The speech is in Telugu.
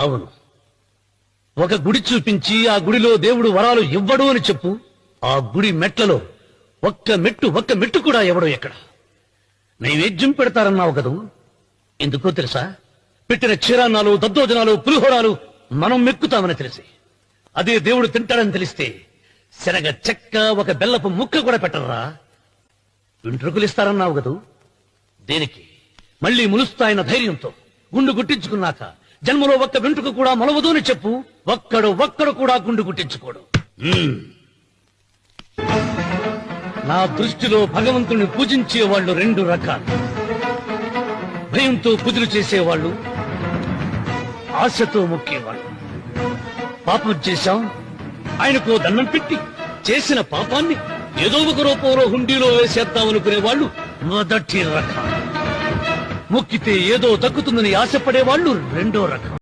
అవును, ఒక గుడి చూపించి ఆ గుడిలో దేవుడు వరాలు ఇవ్వడు అని చెప్పు. ఆ గుడి మెట్లలో ఒక్క మెట్టు కూడా ఎవడో ఎక్కడ. నైవేద్యం పెడతారన్నావు కదూ, ఎందుకో తెలుసా? పెట్టిన క్షీరాన్నాలు, దద్దోజనాలు, పులిహోరాలు మనం మెక్కుతామని తెలిసి, అదే దేవుడు తింటాడని తెలిస్తే శనగ చెక్క, ఒక బెల్లపు ముక్క కూడా పెట్టరా. వెంట్రుకలు ఇస్తారన్నావు కదూ, దేనికి? మళ్ళీ ములుస్తాయన్న ధైర్యంతో గుండు గుట్టించుకున్నాక జన్మలో ఒక్క వెంట్రుక కూడా మొలవదు అని చెప్పు. ఒక్కడు కూడా గుండు గుట్టించుకోడు. నా దృష్టిలో భగవంతుని పూజించే వాళ్ళు రెండు రకాలు. భయంతో పూజలు చేసేవాళ్ళు, ఆశతో మొక్కేవాళ్ళు. పాపం చేశాం, ఆయనకు దండం పెట్టి చేసిన పాపాన్ని ఏదో ఒక రూపంలో హుండీలో వేసేద్దామనుకునే వాళ్ళు మొదటి రకం. మొక్కితే ఏదో దక్కుతుందని ఆశపడేవాళ్ళు రెండో రకం.